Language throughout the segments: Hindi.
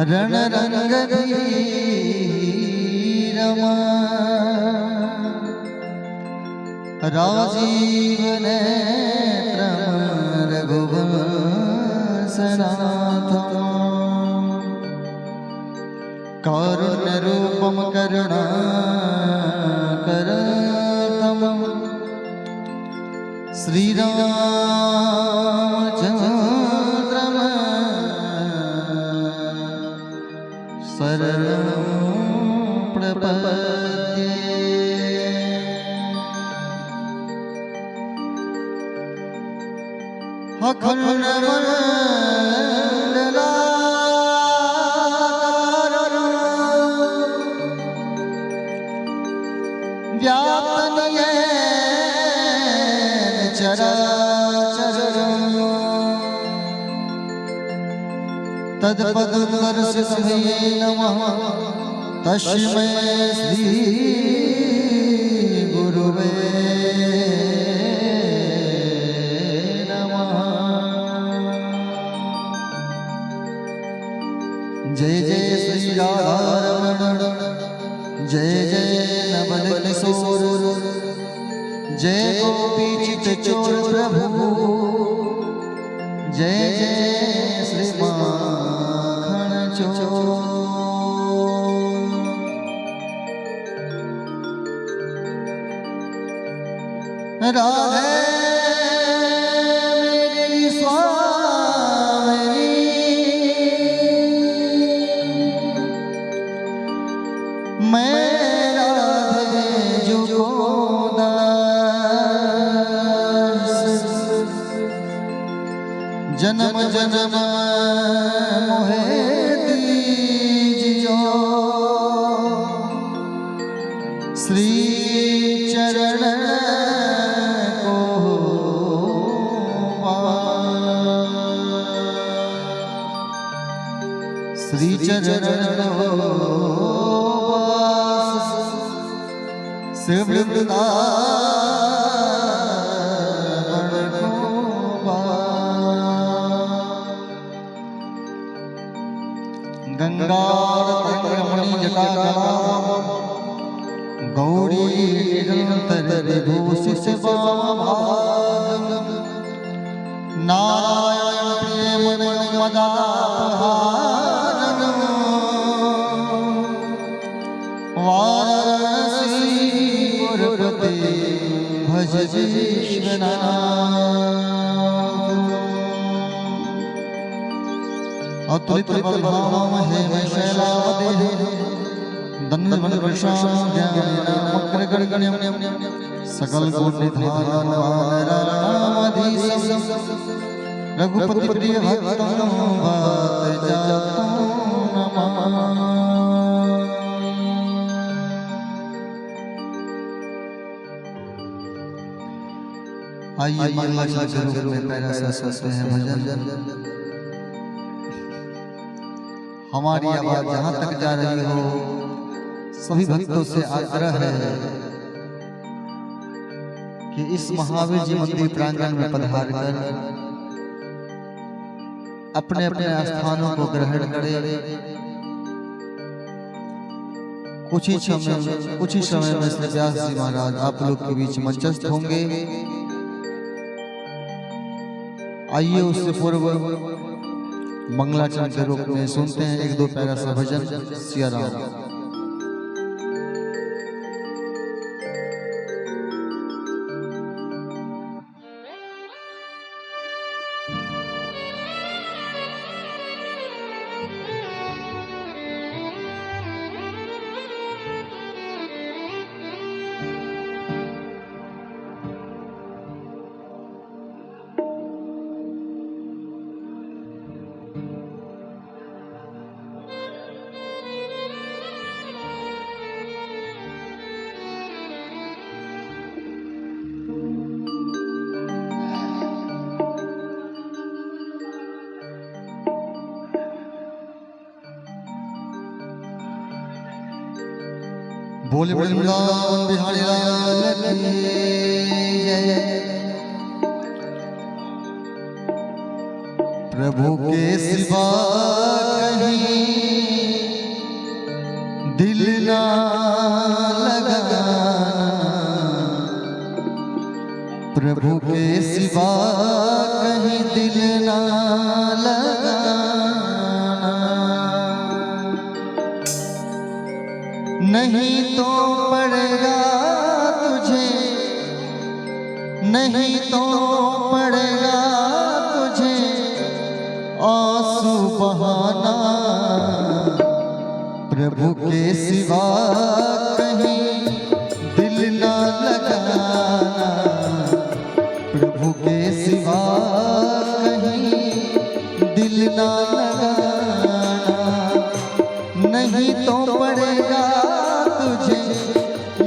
रण रंग धीरमा राजीव नेत्रम रघुवंशनाथम कारुण्य रूपम करुणाकरतम श्री रामचंद्रम शरणं प्रपद्ये। अखंडमंडलाकारं व्याप्तं येन चराचरम् तत्पददर्शिते नमः तस्मै श्री गुरुवे नमः। जय जय श्री राधारमण जय जय नवल किशोर जय गोपी चित्तचोर प्रभु जय जय श्री माखन चोर। राधे मेरी स्वामिनी मैं राधे जुगोदास जन्म जन्म मोहे दीजियो श्री चरण को श्री चरण से गंगारमणि जटाधर गौरी निरंतर विभूषित नारायण प्रेम मदापहारन वाराणसीपुरपते भज विश्वनाथ। अतुलित बलधाम है शैलावते दंडवन वृषाम ज्ञानमग्रगण्यम सकल गुण निधान वानराधीशम रघुपति प्रिय भक्तं वात जातं नमामि। आइए अल्लाह के रूप में पैरा सकते हैं भजन। हमारी आवाज जहां तक जा रही हो सभी भक्तों से आग्रह है कि इस महावीर जी मंदिर प्रांगण में पधार कर अपने अपने स्थानों को ग्रहण करें। कुछ ही समय में श्री व्यास जी महाराज आप लोग के बीच मंचस्थ होंगे। आइए उससे पूर्व मंगलाचरण के रूप में सुनते हैं एक दो प्यारा सा भजन सिया राम। बोले वृंदावन बिहारी लाल की जय। प्रभु के सिवा कहीं दिल ना लगाना, प्रभु के सिवा कहीं दिल ना लगाना। नहीं तो पड़ेगा तुझे, नहीं तो पड़ेगा तुझे आंसू बहाना, प्रभु के सिवा कहीं दिल ना लगाना, प्रभु के सिवा कहीं दिल ना लगाना। नहीं तो पड़ेगा तुझे,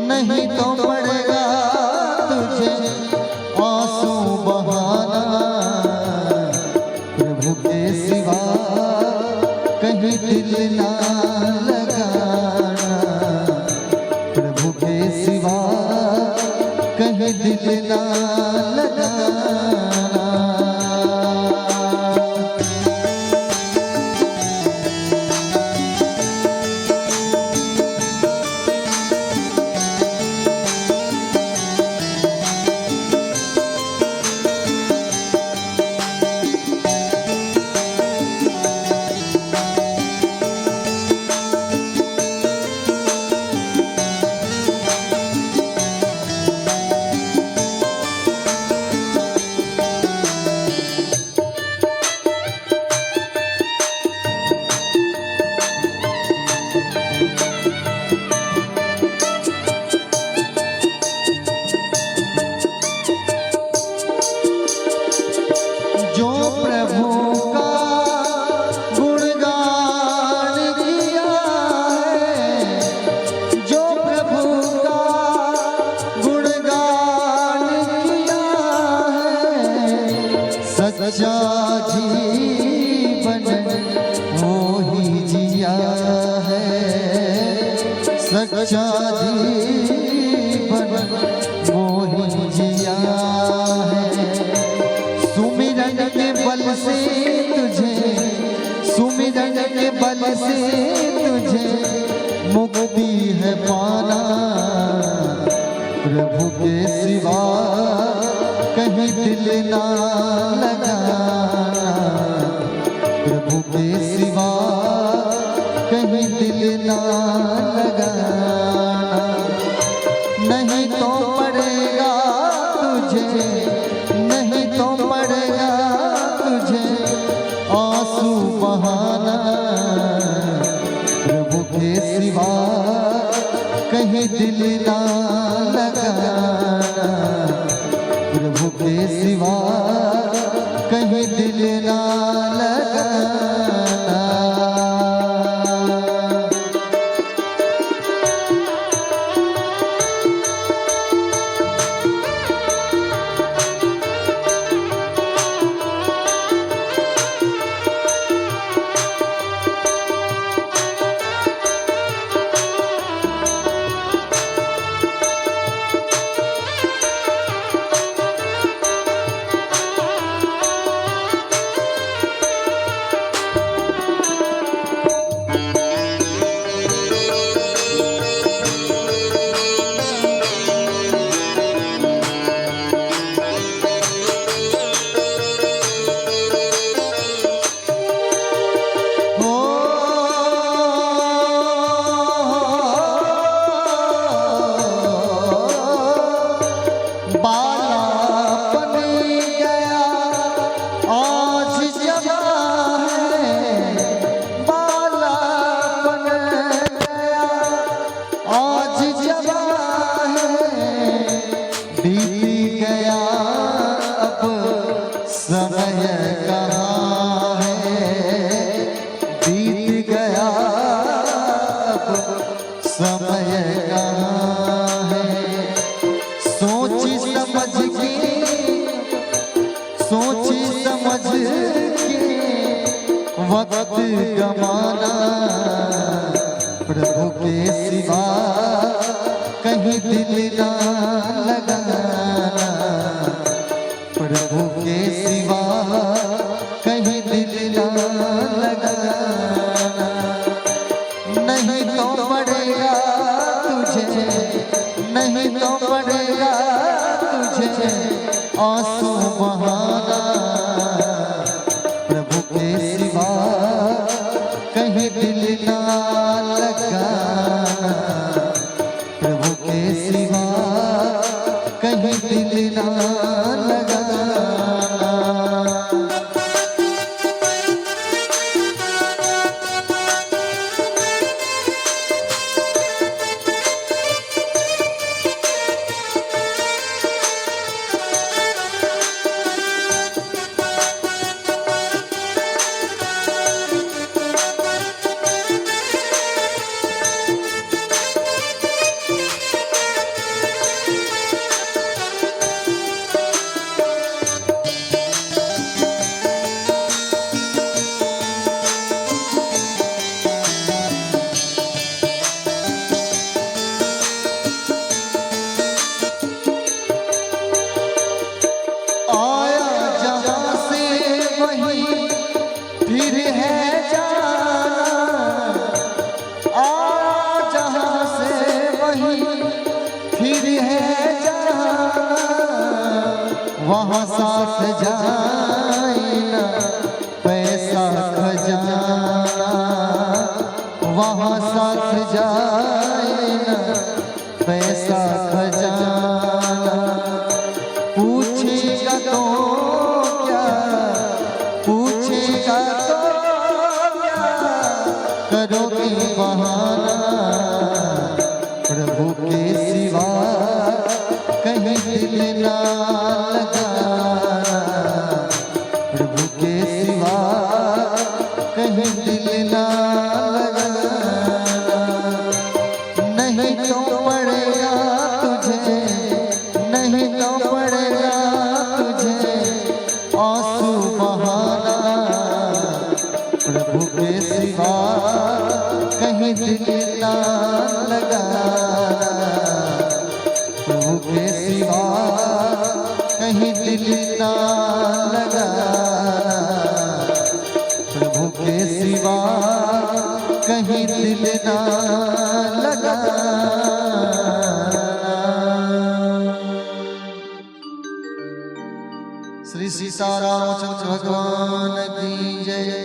नहीं तो पड़ेगा तुझे आंसू बहाना, प्रभु के सिवा कहीं दिल ना लगाना, प्रभु के सिवा कहीं दिल ना लगाना। जो प्रभु का गुणगान किया है, जो प्रभु का गुणगान किया है, सच्चा जीवन वो ही जिया है, सच्चा जीवन वो ही जिया है। सुमिरन के बल से तुझे, सुमिरन के बल से तुझे मुक्ति है पाना, प्रभु के सिवा कहीं दिल ना लगाना, प्रभु के सिवा कहीं दिल ना लगाना। नहीं तो पड़ेगा तुझे, नहीं तो पड़ेगा तुझे आंसू बहाना, प्रभु के सिवा कहीं दिल ना लगाना, प्रभु के सिवा कहीं दिल ना लगाना। वक्त गवाना, प्रभु के सिवा कहीं दिल ना लगाना, प्रभु के सिवा कहीं दिल आंसू बहाना, प्रभु के सिवा कहीं दिल ना लगाना, प्रभु के सिवा कहीं दिल ना लगाना। फिर है जाना, आ जहाँ से वही फिर है जाना, वहाँ साथ जाए ना पैसा खजाना, वहाँ साथ जाए ना पैसा खजाना। पूछेगा तो क्या, पूछेगा तो क्या करोगे बहाना, प्रभु के सिवा कहीं दिल ना लगाना, प्रभु के सिवा कहीं दिल ना लगाना। नहीं तो पड़ेगा तुझे, नहीं तो पड़ेगा तुझे आंसू बहाना, प्रभु के सिवा कहीं दिल ना लगाना, प्रभु के सिवा कहीं दिल ना लगाना, प्रभु के सिवा कहीं दिल ना लगाना। श्री सीतारामचंद्र भगवान की जय।